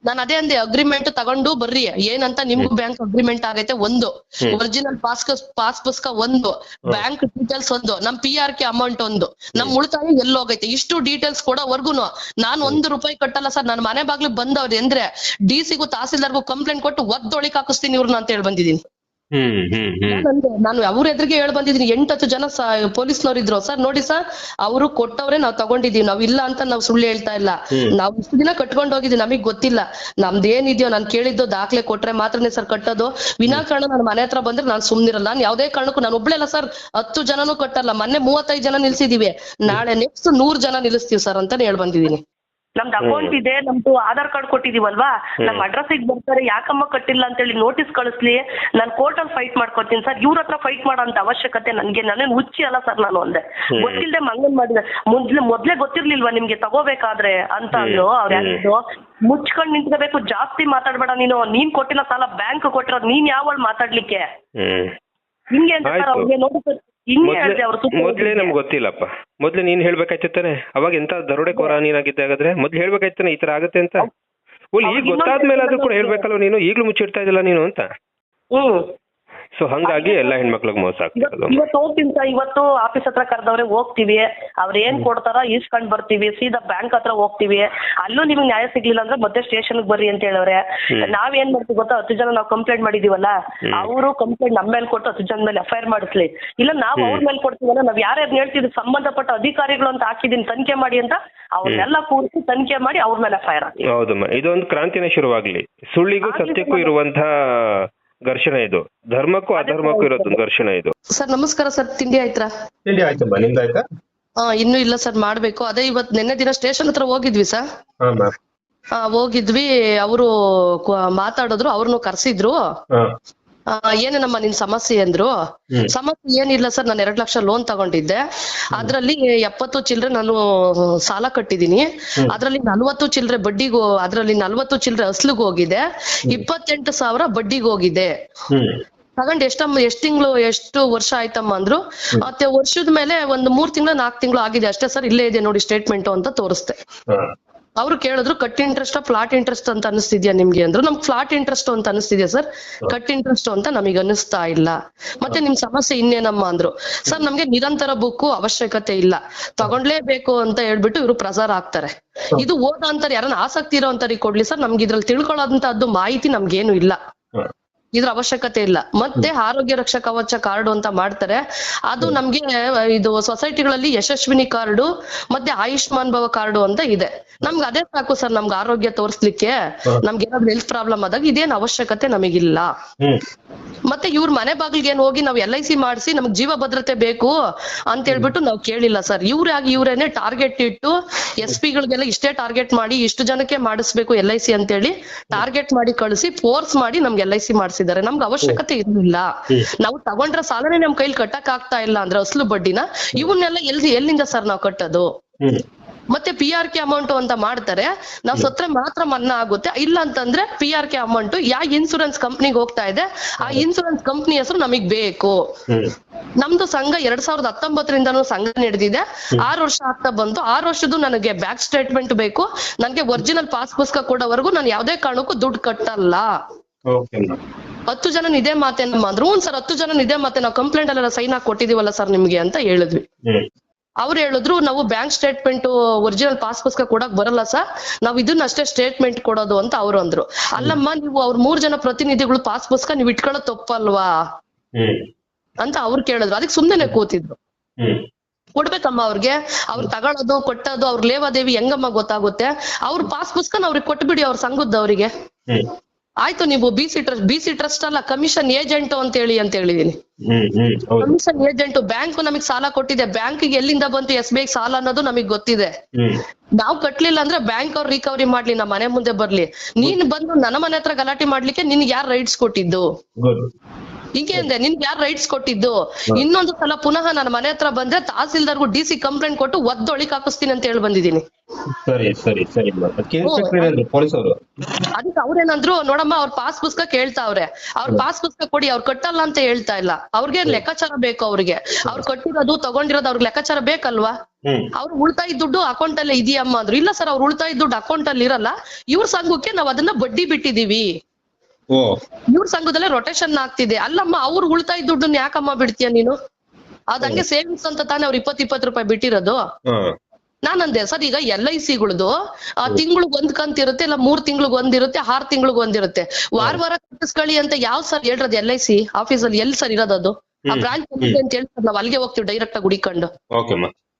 ನಾನು ಅದೇ ಅಂದೆ ಅಗ್ರಿಮೆಂಟ್ ತಗೊಂಡು ಬರ್ರಿ ಏನಂತ ನಿಮ್ಗೂ ಬ್ಯಾಂಕ್ ಅಗ್ರಿಮೆಂಟ್ ಆಗೈತೆ ಒಂದು ಒರಿಜಿನಲ್ ಪಾಸ್ ಪುಸ್ತಕ ಒಂದು ಬ್ಯಾಂಕ್ ಡೀಟೇಲ್ಸ್ ಒಂದು ನಮ್ PRK ಅಮೌಂಟ್ ಒಂದು ನಮ್ ಉಳಿತಾಯ ಎಲ್ಲೋಗೈತೆ ಇಷ್ಟು ಡೀಟೇಲ್ಸ್ ಕೊಡೋವರ್ಗುನು ನಾನು ₹1 ಕಟ್ಟಲ್ಲ ಸರ್ ನನ್ನ ಮನೆ ಬಾಗ್ಲಿಗೆ ಬಂದವ್ರಿ ಅಂದ್ರೆ DC ಗೂ ತಹಸೀಲ್ದಾರ್ಗೂ ಕಂಪ್ಲೇಂಟ್ ಕೊಟ್ಟು ಒದ್ದೊಳಿಕ್ ಹಾಕಿಸ್ತೀನಿ ಇವ್ರನ್ನ ಅಂತ ಹೇಳಿ ಬಂದಿದ್ದೀನಿ. ನಾನು ಅವ್ರ ಎದುರಿಗೆ ಹೇಳಿ ಬಂದಿದ್ದೀನಿ 8-10 ಜನ ಪೊಲೀಸ್ನವ್ರು ಇದ್ರು ಸರ್ ನೋಡಿ ಸರ್ ಅವರು ಕೊಟ್ಟವ್ರೆ ನಾವ್ ತಗೊಂಡಿದೀವಿ ನಾವ್ ಇಲ್ಲ ಅಂತ ನಾವ್ ಸುಳ್ಳು ಹೇಳ್ತಾ ಇಲ್ಲ ನಾವ್ ಇಷ್ಟು ದಿನ ಕಟ್ಕೊಂಡ್ ಹೋಗಿದ್ವಿ ನಮಗ್ ಗೊತ್ತಿಲ್ಲ ನಮ್ದೇನಿದ್ಯೋ ನಾನ್ ಕೇಳಿದ್ದು ದಾಖಲೆ ಕೊಟ್ರೆ ಮಾತ್ರನೇ ಸರ್ ಕಟ್ಟೋದು ವಿನಾಕಾರಣ ನನ್ನ ಮನೆ ಹತ್ರ ಬಂದ್ರೆ ನಾನ್ ಸುಮ್ನಿರಲ್ಲ ನಾನ್ ಯಾವ್ದೇ ಕಾರಣಕ್ಕೂ ನಾನು ಒಬ್ಳೆಲ್ಲ ಸರ್ 10 ಜನನೂ ಕಟ್ಟಲ್ಲ ಮೊನ್ನೆ 35 ಜನ ನಿಲ್ಸಿದೀವಿ ನಾಳೆ ನೆಕ್ಸ್ಟ್ 100 ಜನ ನಿಲ್ಲಿಸ್ತೀವಿ ಸರ್ ಅಂತಾನೆ ಹೇಳ್ ಬಂದಿದೀನಿ. ನಮ್ದು ಅಕೌಂಟ್ ಇದೆ ನಮ್ದು ಆಧಾರ್ ಕಾರ್ಡ್ ಕೊಟ್ಟಿದೀವಲ್ವಾ ನಮ್ ಅಡ್ರೆಸ್ ಬರ್ತಾರೆ ಯಾಕಮ್ಮ ಕಟ್ಟಿಲ್ಲ ಅಂತ ಹೇಳಿ ನೋಟಿಸ್ ಕಳಿಸ್ಲಿ ನಾನು ಕೋರ್ಟ್ ಅಲ್ಲಿ ಫೈಟ್ ಮಾಡ್ಕೊತೀನಿ ಸರ್ ಇವ್ರ ಹತ್ರ ಫೈಟ್ ಮಾಡೋ ಅಂತ ಅವಶ್ಯಕತೆ ನನ್ಗೆ ನಾನೇನು ಹುಚ್ಚಿ ಅಲ್ಲ ಸರ್ ನಾನು ಒಂದೇ ಗೊತ್ತಿಲ್ಲದೆ ಮಂಗನ್ ಮಾಡಿದೆ ಮೊದ್ಲೇ ಗೊತ್ತಿರ್ಲಿಲ್ವಾ ನಿಮ್ಗೆ ತಗೋಬೇಕಾದ್ರೆ ಅಂತ ಅಂದ್ರು ಅವ್ರು ಯಾರಿದ್ರು ಮುಚ್ಕೊಂಡ್ ನಿಂತ್ಕೋಬೇಕು ಜಾಸ್ತಿ ಮಾತಾಡ್ಬೇಡ ನೀನ್ ಕೊಟ್ಟಿಲ್ಲ ಸಾಲ ಬ್ಯಾಂಕ್ ಕೊಟ್ಟಿರೋದು ನೀನ್ ಯಾವಳು ಮಾತಾಡ್ಲಿಕ್ಕೆ ಹಿಂಗೆ ಅಂತ ಸರ್ ಅವ್ರಿಗೆ ನೋಟಿಸ್ ಮೊದ್ಲೇ ನಮ್ಗೆ ಗೊತ್ತಿಲ್ಲಪ್ಪ ಮೊದ್ಲೇ ನೀನ್ ಹೇಳ್ಬೇಕಾಯ್ತು ತಾನೆ ಅವಾಗ ಎಂತ ದರೋಡೆಕೋರ ನೀನಾಗಿದ್ದೆ ಹಾಗಾದ್ರೆ ಮೊದ್ಲು ಹೇಳ್ಬೇಕಾಯ್ತಾನೆ ಈ ತರ ಆಗತ್ತೆ ಅಂತ ಈಗ ಗೊತ್ತಾದ್ಮೇಲೆ ಆದ್ರೂ ಕೂಡ ಹೇಳ್ಬೇಕಲ್ವ ನೀನು ಈಗ್ಲೂ ಮುಚ್ಚಿಡ್ತಾ ಇದ್ದಿಲ್ಲ ನೀನು ಅಂತ. ಸೊ ಹಂಗಾಗಿ ಎಲ್ಲಾ ಹೆಣ್ಮಕ್ಳಿಗೆ ಮೋಸ ಆಗ್ತಿರೋದು. ಇವತ್ತು ಹೋಗ್ತೀನಿ ಸರ್ ಇವತ್ತು ಆಫೀಸ್ ಹತ್ರ ಕರೆದವ್ರೆ ಹೋಗ್ತೀವಿ ಅವ್ರ ಏನ್ ಕೊಡ್ತಾರ ಈಸ್ಕೊಂಡ್ ಬರ್ತೀವಿ ಸೀದಾ ಬ್ಯಾಂಕ್ ಹತ್ರ ಹೋಗ್ತೀವಿ ಅಲ್ಲೂ ನಿಮ್ಗೆ ನ್ಯಾಯ ಸಿಗ್ಲಿಲ್ಲ ಅಂದ್ರೆ ಮತ್ತೆ ಸ್ಟೇಷನ್ ಬರ್ರಿ ಅಂತ ಹೇಳವ್ರೆ ನಾವೇನ್ ಮಾಡ್ತೀವಿ ಗೊತ್ತಾ 10 ಜನ ನಾವು ಕಂಪ್ಲೇಂಟ್ ಮಾಡಿದೀವಲ್ಲ ಅವರು ಕಂಪ್ಲೇಂಟ್ ನಮ್ಮ ಮೇಲೆ ಕೊಟ್ಟು 10 ಜನ ಮೇಲೆ FIR ಮಾಡಿಸ್ಲಿ ಇಲ್ಲ ನಾವು ಅವ್ರ ಮೇಲೆ ಕೊಡ್ತೀವಲ್ಲ ನಾವ್ ಯಾರ್ಯಾರು ಹೇಳ್ತಿದ್ವಿ ಸಂಬಂಧಪಟ್ಟ ಅಧಿಕಾರಿಗಳು ಅಂತ ಹಾಕಿದೀನಿ ತನಿಖೆ ಮಾಡಿ ಅಂತ ಅವ್ರನ್ನೆಲ್ಲ ಕೂರಿಸಿ ತನಿಖೆ ಮಾಡಿ ಅವ್ರ ಮೇಲೆ FIR ಹಾಕಿ. ಹೌದಮ್ಮ ಇದೊಂದು ಕ್ರಾಂತಿನೇ ಶುರುವಾಗ್ಲಿ ಸುಳ್ಳಿಗೂ ಸತ್ಯಕ್ಕೂ ಇರುವಂತಹ ಘರ್ಷಣೆ ಇದು ಧರ್ಮಕ್ಕೂ ಅಧರ್ಮಕ್ಕೂ ಇರೋದು ಘರ್ಷಣೆ ಇದು. ಸರ್ ನಮಸ್ಕಾರ ಸರ್ ತಿಂಡಿ ಆಯ್ತಾ? ತಿಂಡಿ ಆಯ್ತಮ್ಮ ನಿಮ್ದಾಯ್ತಾ? ಇನ್ನೂ ಇಲ್ಲ ಸರ್ ಮಾಡ್ಬೇಕು ಅದೇ ಇವತ್ ನಿನ್ನೆ ದಿನ ಸ್ಟೇಷನ್ ಹತ್ರ ಹೋಗಿದ್ವಿ ಸರ್ ಹೋಗಿದ್ವಿ ಅವರು ಮಾತಾಡಿದ್ರು ಅವ್ರನ್ನು ಕರ್ಸಿದ್ರು ಏನೇನಮ್ಮ ನಿನ್ ಸಮಸ್ಯೆ ಅಂದ್ರು ಸಮಸ್ಯೆ ಏನಿಲ್ಲ ಸರ್ ನಾನು 2 ಲಕ್ಷ ಲೋನ್ ತಗೊಂಡಿದ್ದೆ ಅದ್ರಲ್ಲಿ 70 ಚಿಲ್ರೆ ನಾನು ಸಾಲ ಕಟ್ಟಿದೀನಿ ಅದ್ರಲ್ಲಿ 40 ಚಿಲ್ರೆ ಬಡ್ಡಿಗೂ ಅದ್ರಲ್ಲಿ 40 ಚಿಲ್ರೆ ಅಸ್ಲಿಗೆ ಹೋಗಿದೆ 28,000 ಬಡ್ಡಿಗೆ ಹೋಗಿದೆ ತಗೊಂಡ್ ಎಷ್ಟ್ ತಿಂಗಳು ಎಷ್ಟು ವರ್ಷ ಆಯ್ತಮ್ಮ ಅಂದ್ರು ಮತ್ತೆ ವರ್ಷದ ಮೇಲೆ ಒಂದು 3 ತಿಂಗಳು 4 ತಿಂಗಳು ಆಗಿದೆ ಅಷ್ಟೇ ಸರ್ ಇಲ್ಲೇ ಇದೆ ನೋಡಿ ಸ್ಟೇಟ್ಮೆಂಟ್ ಅಂತ ತೋರಿಸ್ದೆ. ಅವ್ರು ಕೇಳಿದ್ರು ಕಟ್ ಇಂಟ್ರೆಸ್ಟ್ ಫ್ಲಾಟ್ ಇಂಟ್ರೆಸ್ಟ್ ಅಂತ ಅನಿಸ್ತಿದ್ಯಾ ನಿಮ್ಗೆ ಅಂದ್ರು ನಮ್ಗೆ ಫ್ಲಾಟ್ ಇಂಟ್ರೆಸ್ಟ್ ಅಂತ ಅನಿಸ್ತಿದ್ಯಾ ಸರ್ ಕಟ್ ಇಂಟ್ರೆಸ್ಟ್ ಅಂತ ನಮಗೆ ಅನಿಸ್ತಾ ಇಲ್ಲ ಮತ್ತೆ ನಿಮ್ ಸಮಸ್ಯೆ ಇನ್ನೇನಮ್ಮ ಅಂದ್ರು ಸರ್ ನಮ್ಗೆ ನಿರಂತರ ಬುಕ್ಕು ಅವಶ್ಯಕತೆ ಇಲ್ಲ ತಗೊಂಡ್ಲೇಬೇಕು ಅಂತ ಹೇಳ್ಬಿಟ್ಟು ಇವ್ರು ಪ್ರಸಾರ ಆಗ್ತಾರೆ ಇದು ಓದೋ ಅಂತಾರೆ ಯಾರನ್ನ ಆಸಕ್ತಿ ಇರೋ ಅಂತವ್ರಿಗೆ ಕೊಡ್ಲಿ ಸರ್ ನಮ್ಗೆ ಇದ್ರಲ್ಲಿ ತಿಳ್ಕೊಳ್ಳೋದಂತದ್ದು ಮಾಹಿತಿ ನಮ್ಗೇನು ಇಲ್ಲ ಇದ್ರ ಅವಶ್ಯಕತೆ ಇಲ್ಲ ಮತ್ತೆ ಆರೋಗ್ಯ ರಕ್ಷಾ ಕವಚ ಕಾರ್ಡು ಅಂತ ಮಾಡ್ತಾರೆ ಅದು ನಮ್ಗೆ ಇದು ಸೊಸೈಟಿಗಳಲ್ಲಿ ಯಶಸ್ವಿನಿ ಕಾರ್ಡು ಮತ್ತೆ ಆಯುಷ್ಮಾನ್ ಭವ ಕಾರ್ಡು ಅಂತ ಇದೆ ನಮ್ಗೆ ಅದೇ ಸಾಕು ಸರ್ ನಮ್ಗೆ ಆರೋಗ್ಯ ತೋರಿಸ್ಲಿಕ್ಕೆ ನಮ್ಗೆ ಏನಾದ್ರು ಹೆಲ್ತ್ ಪ್ರಾಬ್ಲಮ್ ಆದಾಗ ಇದೇನ್ ಅವಶ್ಯಕತೆ ನಮಗಿಲ್ಲ ಮತ್ತೆ ಇವ್ರ ಮನೆ ಬಾಗಿಲಿಗೆ ಏನ್ ಹೋಗಿ ನಾವ್ LIC ಮಾಡಿಸಿ ನಮ್ಗೆ ಜೀವ ಭದ್ರತೆ ಬೇಕು ಅಂತ ಹೇಳ್ಬಿಟ್ಟು ನಾವ್ ಕೇಳಿಲ್ಲ ಸರ್ ಇವ್ರೇನೆ ಟಾರ್ಗೆಟ್ ಇಟ್ಟು SP ಗಳಿಗೆಲ್ಲ ಇಷ್ಟೇ ಟಾರ್ಗೆಟ್ ಮಾಡಿ ಇಷ್ಟು ಜನಕ್ಕೆ ಮಾಡಿಸ್ಬೇಕು LIC ಅಂತ ಹೇಳಿ ಟಾರ್ಗೆಟ್ ಮಾಡಿ ಕಳಿಸಿ ಫೋರ್ಸ್ ಮಾಡಿ ನಮ್ಗೆ LIC ಮಾಡಿಸಿದ್ದಾರೆ ನಮ್ಗೆ ಅವಶ್ಯಕತೆ ಇರ್ಲಿಲ್ಲ ನಾವು ತಗೊಂಡ್ರ ಸಾಲನೇ ನಮ್ ಕೈಲಿ ಕಟ್ಟಕ್ ಆಗ್ತಾ ಇಲ್ಲ ಅಂದ್ರೆ ಅಸ್ಲು ಬಡ್ಡಿನ ಇವನ್ನೆಲ್ಲ ಎಲ್ಲಿಂದ ಸರ್ ನಾವ್ ಕಟ್ಟೋದು ಮತ್ತೆ PRK ಅಮೌಂಟ್ ಅಂತ ಮಾಡ್ತಾರೆ ನಾವ್ ಸತ್ರೆ ಮಾತ್ರ ಮನ್ನಾ ಆಗುತ್ತೆ ಇಲ್ಲ ಅಂತಂದ್ರೆ PRK ಅಮೌಂಟ್ ಯಾವ ಇನ್ಸೂರೆನ್ಸ್ ಕಂಪ್ನಿಗೆ ಹೋಗ್ತಾ ಇದೆ ಆ ಇನ್ಸೂರೆನ್ಸ್ ಕಂಪ್ನಿ ಹೆಸರು ನಮಗ್ ಬೇಕು ನಮ್ದು ಸಂಘ 2019 ಸಂಘ ನಡೆದಿದೆ 6 ವರ್ಷ ಆಗ್ತಾ ಬಂತು 6 ವರ್ಷದ್ದು ನನಗೆ ಬ್ಯಾಕ್ ಸ್ಟೇಟ್ಮೆಂಟ್ ಬೇಕು ನನಗೆ ಒರಿಜಿನಲ್ ಪಾಸ್ ಪುಸ್ತಕ ಕೊಡೋವರೆಗೂ ನಾನು ಯಾವ್ದೇ ಕಾರಣಕ್ಕೂ ದುಡ್ಡು ಕಟ್ಟಲ್ಲ 10 ಜನ ಇದೇ ಮಾತೇನಮ್ಮ ಅಂದ್ರು ಸರ್ 10 ಜನ ಇದೇ ಮಾತೆ ನಾವು ಕಂಪ್ಲೇಂಟ್ ಅಲ್ಲೆಲ್ಲ ಸೈನ್ ಹಾಕಿ ಕೊಟ್ಟಿದೀವಲ್ಲ ಸರ್ ನಿಮ್ಗೆ ಅಂತ ಹೇಳಿದ್ವಿ ಅವ್ರು ಹೇಳಿದ್ರು ನಾವು ಬ್ಯಾಂಕ್ ಸ್ಟೇಟ್ಮೆಂಟ್ ಒರಿಜಿನಲ್ ಪಾಸ್ ಪುಸ್ತಕ ಕೊಡಕ್ ಬರಲ್ಲ ಸರ್ ನಾವ್ ಇದನ್ನ ಅಷ್ಟೇ ಸ್ಟೇಟ್ಮೆಂಟ್ ಕೊಡೋದು ಅಂತ ಅವ್ರು ಅಂದ್ರು ಅಲ್ಲಮ್ಮ ನೀವು ಅವ್ರ 3 ಜನ ಪ್ರತಿನಿಧಿಗಳು ಪಾಸ್ ಪುಸ್ತಕ ನೀವ್ ಇಟ್ಕೊಳ್ಳೋದು ತಪ್ಪಲ್ವಾ ಅಂತ ಅವ್ರು ಕೇಳಿದ್ರು ಅದಕ್ಕೆ ಸುಮ್ನೆ ಕೂತಿದ್ರು ಕೊಡ್ಬೇಕಮ್ಮ ಅವ್ರಿಗೆ ಅವ್ರು ತಗೊಳ್ಳೋದು ಕೊಟ್ಟೋದು ಅವ್ರ ಲೇವಾದೇವಿ ಹೆಂಗಮ್ಮ ಗೊತ್ತಾಗುತ್ತೆ ಅವ್ರ ಪಾಸ್ ಪುಸ್ತಕ ಅವ್ರಿಗೆ ಕೊಟ್ಬಿಡಿ ಅವ್ರ ಸಂಘದವರಿಗೆ ಆಯ್ತು ನೀವು BC ಟ್ರಸ್ಟ್ ಅಲ್ಲ ಕಮಿಷನ್ ಏಜೆಂಟ್ ಅಂತ ಹೇಳಿದೀನಿ ಕಮಿಷನ್ ಏಜೆಂಟ್ ಬ್ಯಾಂಕ್ ನಮಗ್ ಸಾಲ ಕೊಟ್ಟಿದೆ ಬ್ಯಾಂಕಿಗೆ ಎಲ್ಲಿಂದ ಬಂತು SBI ಸಾಲ ಅನ್ನೋದು ನಮಗ್ ಗೊತ್ತಿದೆ ನಾವ್ ಕಟ್ಲಿಲ್ಲ ಅಂದ್ರೆ ಬ್ಯಾಂಕ್ ಅವ್ರು ರಿಕವರಿ ಮಾಡ್ಲಿ ನಮ್ಮ ಮನೆ ಮುಂದೆ ಬರ್ಲಿ ನೀನ್ ಬಂದು ನನ್ನ ಮನೆ ಹತ್ರ ಗಲಾಟೆ ಮಾಡ್ಲಿಕ್ಕೆ ನಿನ್ಗೆ ಯಾರು ರೈಟ್ಸ್ ಕೊಟ್ಟಿದ್ದು ಹಿಂಗೆ ಅಂದೆ ನಿನ್ಗೆ ಯಾರು ರೈಟ್ಸ್ ಕೊಟ್ಟಿದ್ದು ಇನ್ನೊಂದು ಸಲ ಪುನಃ ನನ್ನ ಮನೆ ಹತ್ರ ಬಂದ್ರೆ ತಹಸೀಲ್ದಾರ್ಗೂ DC ಕಂಪ್ಲೇಂಟ್ ಕೊಟ್ಟು ಒದ್ದೊಳಿಕ್ ಹಾಕಿಸ್ತೀನಿ ಅಂತ ಹೇಳಿ ಬಂದಿದ್ದೀನಿ ಸರಿ ಸರಿ ಸರಿ ಪೊಲೀಸ್ ಅವರು ಅದಕ್ಕೆ ಅವ್ರೇನಂದ್ರು ನೋಡಮ್ಮ ಅವ್ರ ಪಾಸ್ ಪುಸ್ತಕ ಕೇಳ್ತಾವ್ರೆ, ಅವ್ರ ಪಾಸ್ ಪುಸ್ತಕ ಕೊಡಿ, ಅವ್ರು ಕಟ್ಟಲ್ಲ ಅಂತ ಹೇಳ್ತಾ ಇಲ್ಲ, ಅವ್ರಿಗೆ ಲೆಕ್ಕಾಚಾರ ಬೇಕು, ಅವ್ರಿಗೆ ಅವ್ರು ಕಟ್ಟಿರೋದು ತಗೊಂಡಿರೋದು ಅವ್ರಿಗೆ ಲೆಕ್ಕಾಚಾರ ಬೇಕಲ್ವಾ. ಅವ್ರು ಉಳಿತಾಯ ದುಡ್ಡು ಅಕೌಂಟ್ ಅಲ್ಲೇ ಇದೆಯಮ್ಮ ಅಂದ್ರು. ಇಲ್ಲ ಸರ್ ಅವ್ರ ಉಳಿತಾಯ ದುಡ್ಡು ಅಕೌಂಟ್ ಅಲ್ಲಿ ಇರಲ್ಲ, ಇವ್ರ ಸಂಘಕ್ಕೆ ನಾವ್ ಅದನ್ನ ಬಡ್ಡಿ ಬಿಟ್ಟಿದೀವಿ, ಇವ್ರ ಸಂಘದಲ್ಲೇ ರೊಟೇಷನ್ ಆಗ್ತಿದೆ. ಅಲ್ಲಮ್ಮ ಅವ್ರ ಉಳಿತಾಯ ದುಡ್ಡನ್ನ ಯಾಕಮ್ಮ ಬಿಡ್ತೀಯ ನೀನು? ಅದ್ ಹಂಗೆ ಸೇವಿಂಗ್ಸ್ ಅಂತ ತಾನೇ ಅವ್ರು 20 ರೂಪಾಯಿ ಬಿಟ್ಟಿರೋದು. ನಾನಂದೆ ಸರ್ ಈಗ LICಗಳದು ತಿಂಗ್ಳಿಗೆ ಒಂದ್ ಕಂತ್ ಇರುತ್ತೆ, ಇಲ್ಲ 3 ತಿಂಗ್ಳಿಗೆ ಒಂದಿರುತ್ತೆ, 6 ತಿಂಗ್ಳಿಗೆ ಒಂದಿರುತ್ತೆ. ವಾರ ಕಟ್ಟಿಸ್ಕೊಳ್ಳಿ ಅಂತ ಯಾವ್ ಸರ್ ಹೇಳ್ರದ್ LIC ಆಫೀಸ್ ಅಲ್ಲಿ ಎಲ್ಲಿ ಸರ್ ಇರೋದು? ಆ ಬ್ರಾಂಚ್ ಅಂತ ಹೇಳ್ತಾರೆ, ನಾವ್ ಅಲ್ಲಿಗೆ ಹೋಗ್ತೀವಿ ಡೈರೆಕ್ಟ್ ಆಗಿ ಹುಡಿಕೊಂಡು.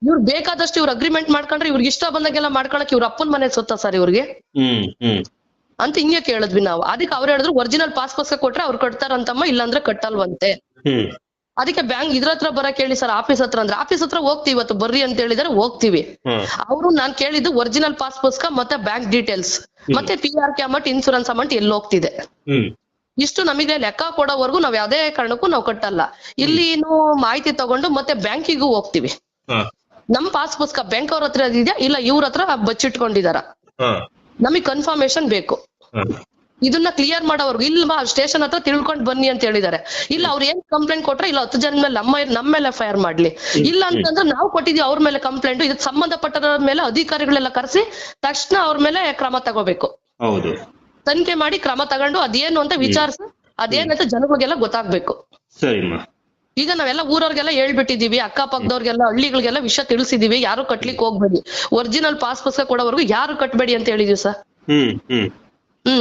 ಇವ್ರು ಬೇಕಾದಷ್ಟು ಇವ್ರು ಅಗ್ರಿಮೆಂಟ್ ಮಾಡ್ಕೊಂಡ್ರೆ ಇವ್ರಿಗೆ ಇಷ್ಟ ಬಂದಾಗೆಲ್ಲ ಮಾಡ್ಕೊಳಕ್ ಇವ್ರ ಅಪ್ಪನ ಮನೆ ಸುತ್ತ ಸರ್ ಇವ್ರಿಗೆ ಅಂತ ಹಿಂಗೆ ಕೇಳಿದ್ವಿ ನಾವು. ಅದಕ್ಕೆ ಅವ್ರು ಹೇಳಿದ್ರು ಒರಿಜಿನಲ್ ಪಾಸ್ ಪುಸ್ತಕ ಕೊಟ್ರೆ ಅವ್ರು ಕಟ್ತಾರಂತಮ್ಮ, ಇಲ್ಲಾಂದ್ರೆ ಕಟ್ಟಲ್ವಂತೆ. ಅದಕ್ಕೆ ಬ್ಯಾಂಕ್ ಇದ್ರ ಹತ್ರ ಬರಕ್ ಹೇಳಿ ಸರ್ ಆಫೀಸ್ ಹತ್ರ ಅಂದ್ರೆ, ಆಫೀಸ್ ಹತ್ರ ಹೋಗ್ತೀವಿ ಇವತ್ತು ಬರ್ರಿ ಅಂತ ಹೇಳಿದಾರೆ, ಹೋಗ್ತೀವಿ. ಅವರು ನಾನ್ ಕೇಳಿದ್ದು ಒರಿಜಿನಲ್ ಪಾಸ್ ಪುಸ್ತಕ ಮತ್ತೆ ಬ್ಯಾಂಕ್ ಡೀಟೇಲ್ಸ್ ಮತ್ತೆ PRK ಅಮೌಂಟ್, ಇನ್ಸೂರೆನ್ಸ್ ಅಮೌಂಟ್ ಎಲ್ಲಿ ಹೋಗ್ತಿದೆ, ಇಷ್ಟು ನಮಗೆ ಲೆಕ್ಕ ಕೊಡೋವರೆಗೂ ನಾವ್ ಯಾವ್ದೇ ಕಾರಣಕ್ಕೂ ನಾವು ಕಟ್ಟಲ್ಲ. ಇಲ್ಲಿ ಮಾಹಿತಿ ತಗೊಂಡು ಮತ್ತೆ ಬ್ಯಾಂಕಿಗೂ ಹೋಗ್ತಿವಿ. ನಮ್ ಪಾಸ್ ಪುಸ್ತಕ ಬ್ಯಾಂಕ್ ಅವ್ರ ಹತ್ರ ಇದೆಯಾ ಇಲ್ಲ ಇವ್ರ ಹತ್ರ ಬಚ್ಚಿಟ್ಕೊಂಡಿದಾರ, ನಮಗ್ ಕನ್ಫರ್ಮೇಶನ್ ಬೇಕು. ಇದನ್ನ ಕ್ಲಿಯರ್ ಮಾಡೋವರ್ಗು ಇಲ್ವಾ ಸ್ಟೇಷನ್ ಹತ್ರ ತಿಳ್ಕೊಂಡ್ ಬನ್ನಿ ಅಂತ ಹೇಳಿದಾರೆ. ಇಲ್ಲ ಅವ್ರು ಏನ್ ಕಂಪ್ಲೇಂಟ್ ಕೊಟ್ರೆ ಇಲ್ಲ 10 ಜನ ಮೇಲೆ ನಮ್ಮ ಮೇಲೆ FIR ಮಾಡ್ಲಿ, ಇಲ್ಲ ಅಂತಂದ್ರೆ ನಾವು ಕೊಟ್ಟಿದೀವಿ ಅವ್ರ ಮೇಲೆ ಕಂಪ್ಲೇಂಟ್, ಇದಕ್ಕೆ ಸಂಬಂಧಪಟ್ಟ ಮೇಲೆ ಅಧಿಕಾರಿಗಳೆಲ್ಲ ಕರೆಸಿ ತಕ್ಷಣ ಅವ್ರ ಮೇಲೆ ಕ್ರಮ ತಗೋಬೇಕು. ತನಿಖೆ ಮಾಡಿ ಕ್ರಮ ತಗೊಂಡು ಅದೇನು ಅಂತ ವಿಚಾರಿಸಿ ಅದೇನಂತ ಜನಗಳಿಗೆಲ್ಲ ಗೊತ್ತಾಗ್ಬೇಕು. ಈಗ ನಾವೆಲ್ಲ ಊರವ್ರಿಗೆಲ್ಲ ಹೇಳ್ಬಿಟ್ಟಿದೀವಿ, ಅಕ್ಕಪಕ್ಕದವ್ರಿಗೆಲ್ಲ ಹಳ್ಳಿಗಳಿಗೆಲ್ಲ ವಿಷಯ ತಿಳಿಸಿದೀವಿ, ಯಾರು ಕಟ್ಲಿಕ್ಕೆ ಹೋಗ್ಬೇಡಿ, ಒರಿಜಿನಲ್ ಪಾಸ್ ಪುಸ್ತಕ ಕೊಡೋವರೆಗೂ ಯಾರು ಕಟ್ಬೇಡಿ ಅಂತ ಹೇಳಿದೀವಿ ಸರ್.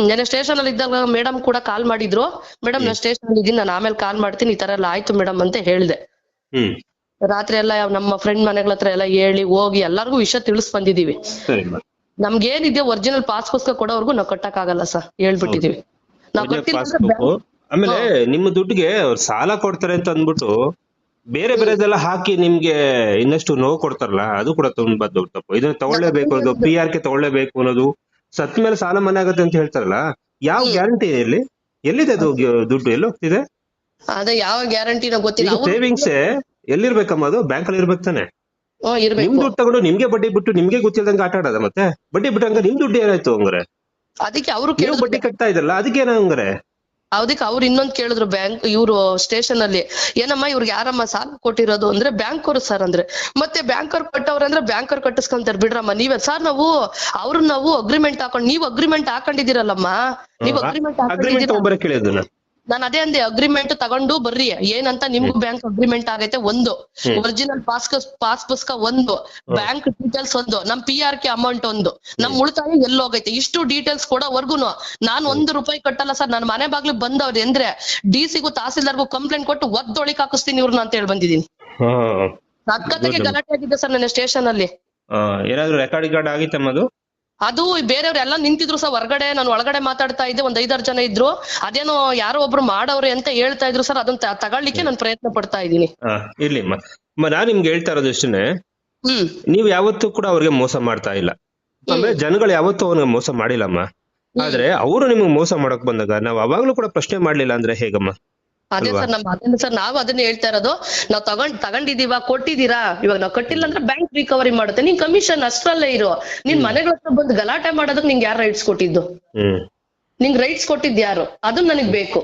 ನೆನ್ನೆ ಸ್ಟೇಷನ್ ಅಲ್ಲಿ ಇದ್ದಾಗ ಮೇಡಮ್ ಕೂಡ ಕಾಲ್ ಮಾಡಿದ್ರು, ಮೇಡಮ್ ನಾನು ಸ್ಟೇಷನ್ ಅಲ್ಲಿ ಇದೀನಿ, ನಾನು ಆಮೇಲೆ ಕಾಲ್ ಮಾಡ್ತೀನಿ, ಈ ತರ ಎಲ್ಲ ಆಯ್ತು ಮೇಡಮ್ ಅಂತ ಹೇಳಿದೆ. ರಾತ್ರಿ ಎಲ್ಲ ನಮ್ಮ ಫ್ರೆಂಡ್ ಮನೆಗಳ ಹತ್ರ ಎಲ್ಲ ಹೇಳಿ ಹೋಗಿ ಎಲ್ಲಾರ್ಗು ವಿಷಯ ತಿಳಿಸ್ ಬಂದಿದೀವಿ. ನಮ್ಗೇನಿದೆ ಒರಿಜಿನಲ್ ಪಾಸ್ ಪುಸ್ತಕ ಕೊಡೋವರೆಗೂ ನಾವ್ ಕಟ್ಟಕ್ ಆಗಲ್ಲ ಸರ್, ಹೇಳ್ಬಿಟ್ಟಿದೀವಿ. ನಾವ್ ಕಟ್ಟಿಲ್ಲ. ಆಮೇಲೆ ನಿಮ್ಮ ದುಡ್ಡಿಗೆ ಅವ್ರು ಸಾಲ ಕೊಡ್ತಾರೆ ಅಂತ ಅಂದ್ಬಿಟ್ಟು ಬೇರೆ ಬೇರೆದೆಲ್ಲ ಹಾಕಿ ನಿಮ್ಗೆ ಇನ್ನಷ್ಟು ನೋವು ಕೊಡ್ತಾರಲ್ಲ, ಅದು ಕೂಡ ತುಂಬಾ ದೊಡ್ಡ ತಪ್ಪು. ಇದನ್ನ ತಗೊಳ್ಳೇಬೇಕು, ಅದು PRK ತಗೊಳ್ಳೇಬೇಕು ಅನ್ನೋದು, ಸತ್ ಮೇಲೆ ಸಾಲ ಮನೆ ಆಗತ್ತೆ ಅಂತ ಹೇಳ್ತಾರಲ್ಲ, ಯಾವ ಗ್ಯಾರಂಟಿ ಎಲ್ಲಿದೆ ಅದು ದುಡ್ಡು, ಎಲ್ಲಿ ಹೋಗ್ತಿದೆ? ಅದೇ ಯಾವ ಗ್ಯಾರಂಟಿನ ಗೊತ್ತಿಲ್ಲ. ಸೇವಿಂಗ್ಸ್ ಎಲ್ಲಿರ್ಬೇಕಮ್ಮ, ಅದು ಬ್ಯಾಂಕ್ ಅಲ್ಲಿ ಇರ್ಬೇಕು ತಾನೆ. ನಿಮ್ ದುಡ್ಡು ತಗೊಂಡು ನಿಮ್ಗೆ ಬಡ್ಡಿ ಬಿಟ್ಟು ನಿಮ್ಗೆ ಗೊತ್ತಿಲ್ದಂಗೆ ಆಟ ಆಡೋದ, ಮತ್ತೆ ಬಡ್ಡಿ ಬಿಟ್ಟಂಗ ನಿಮ್ ದುಡ್ಡು ಏನಾಯ್ತು ಹಂಗಾರೆ? ಅದಕ್ಕೆ ಅವರು ಬಡ್ಡಿ ಕಟ್ತಾ ಇದಲ್ಲ, ಅದಕ್ಕೇನ ಹಂಗಾರೆ? ಅದಕ್ಕೆ ಅವ್ರು ಇನ್ನೊಂದ್ ಕೇಳಿದ್ರು ಬ್ಯಾಂಕ್ ಇವ್ರು ಸ್ಟೇಷನ್ ಅಲ್ಲಿ, ಏನಮ್ಮ ಇವ್ರಿಗೆ ಯಾರಮ್ಮ ಸಾಲ ಕೊಟ್ಟಿರೋದು ಅಂದ್ರೆ ಬ್ಯಾಂಕ್ ಅವ್ರು ಸರ್ ಅಂದ್ರೆ. ಮತ್ತೆ ಬ್ಯಾಂಕ್ ಅವ್ರು ಕಟ್ಟವ್ರ ಅಂದ್ರೆ ಬ್ಯಾಂಕ್ ಅವ್ರು ಕಟ್ಟಿಸ್ಕೊಂತಾರೆ ಬಿಡ್ರಮ್ಮ ನೀವೇ ಸರ್. ನಾವು ಅಗ್ರಿಮೆಂಟ್ ಹಾಕೊಂಡ್, ನೀವು ಅಗ್ರಿಮೆಂಟ್ ಹಾಕೊಂಡಿದಿರಲ್ಲಮ್ಮ, ನೀವು ಅಗ್ರಿಮೆಂಟ್ ನಾನು ಅದೇ ಅಂದೆ, ಅಗ್ರಿಮೆಂಟ್ ತಗೊಂಡು ಬರ್ರಿ ಏನಂತ, ನಿಮ್ಗೂ ಬ್ಯಾಂಕ್ ಅಗ್ರಿಮೆಂಟ್ ಆಗೈತೆ, ಒಂದು ಒರಿಜಿನಲ್ ಪಾಸ್ ಪುಸ್ತಕ, ಒಂದು ಬ್ಯಾಂಕ್ ಡೀಟೇಲ್ಸ್, ಒಂದು ನಮ್ PRK ಅಮೌಂಟ್, ಒಂದು ನಮ್ ಉಳಿತಾಯ ಎಲ್ಲೋಗೈತೆ, ಇಷ್ಟು ಡೀಟೇಲ್ಸ್ ಕೊಡೋವರ್ಗುನು ನಾನು 1 ರೂಪಾಯಿ ಕಟ್ಟಲ್ಲ ಸರ್. ನಾನು ಮನೆ ಬಾಗ್ಲಿಗೆ ಬಂದವ್ರಿ ಅಂದ್ರೆ DC ಗೂ ತಹಸೀಲ್ದಾರ್ಗೂ ಕಂಪ್ಲೇಂಟ್ ಕೊಟ್ಟು ಒದ್ದೊಳಿಕ್ ಹಾಕಿಸ್ತೀನಿ ಇವ್ರನ್ನ ಅಂತ ಹೇಳಿ ಬಂದಿದ್ದೀನಿ. ಸಕ್ಕತ್ತಾಗಿ ಗಲಾಟೆ ಆಗಿದೆ ಸರ್ ನನ್ನ ಸ್ಟೇಷನ್ ಅಲ್ಲಿ. ಏನಾದ್ರು ರೆಕಾರ್ಡ್ ಆಗಿತ್ತಮ್ಮ ಅದು? ಅದು ಬೇರೆಯವ್ರೆಲ್ಲ ನಿಂತಿದ್ರು ಸರ್ ಹೊರಗಡೆ, ನಾನು ಒಳಗಡೆ ಮಾತಾಡ್ತಾ ಇದ್ದೆ, ಒಂದ್ 5-6 ಜನ ಇದ್ರು, ಅದೇನೋ ಯಾರೋ ಒಬ್ರು ಮಾಡವ್ರೆ ಅಂತ ಹೇಳ್ತಾ ಇದ್ರು ಸರ್. ಅದನ್ನ ತಗೊಳ್ಳಿಕ್ಕೆ ನಾನು ಪ್ರಯತ್ನ ಪಡ್ತಾ ಇದ್ದೀನಿ. ಇರ್ಲಿಮ್ಮ, ನಾನ್ ನಿಮ್ಗೆ ಹೇಳ್ತಾ ಇರೋದು ಇಷ್ಟೇ, ನೀವ್ ಯಾವತ್ತೂ ಕೂಡ ಅವ್ರಿಗೆ ಮೋಸ ಮಾಡ್ತಾ ಇಲ್ಲ, ಅಂದ್ರೆ ಜನಗಳು ಯಾವತ್ತೂ ಅವ್ನಿಗೆ ಮೋಸ ಮಾಡಿಲ್ಲಮ್ಮ. ಆದ್ರೆ ಅವರು ನಿಮ್ಗೆ ಮೋಸ ಮಾಡಕ್ ಬಂದಾಗ ನಾವ್ ಅವಾಗ್ಲೂ ಕೂಡ ಪ್ರಶ್ನೆ ಮಾಡ್ಲಿಲ್ಲ ಅಂದ್ರೆ ಹೇಗಮ್ಮ? ಅದೇ ಸರ್ ನಾವ್ ಅದನ್ನ ಹೇಳ್ತಾ ಇರೋದು, ನಾವ್ ತಗೊಂಡಿದೀವ, ಕೊಟ್ಟಿದೀರಾ, ಇವಾಗ ನಾವ್ ಕಟ್ಟಿಲ್ಲ ಅಂದ್ರೆ ಬ್ಯಾಂಕ್ ರಿಕವರಿ ಮಾಡುತ್ತೆ, ನೀನ್ ಕಮಿಷನ್ ಅಷ್ಟ್ರಲ್ಲೇ ಇರೋ, ನಿನ್ ಮನೆಗಳ ಹತ್ರ ಬಂದು ಗಲಾಟೆ ಮಾಡೋದಕ್ಕೆ ನಿಂಗೆ ಯಾರು ರೈಟ್ಸ್ ಕೊಟ್ಟಿದ್ದು? ನಿಂಗ್ ರೈಟ್ಸ್ ಕೊಟ್ಟಿದ್ ಯಾರು? ಅದು ನನಗ್ ಬೇಕು.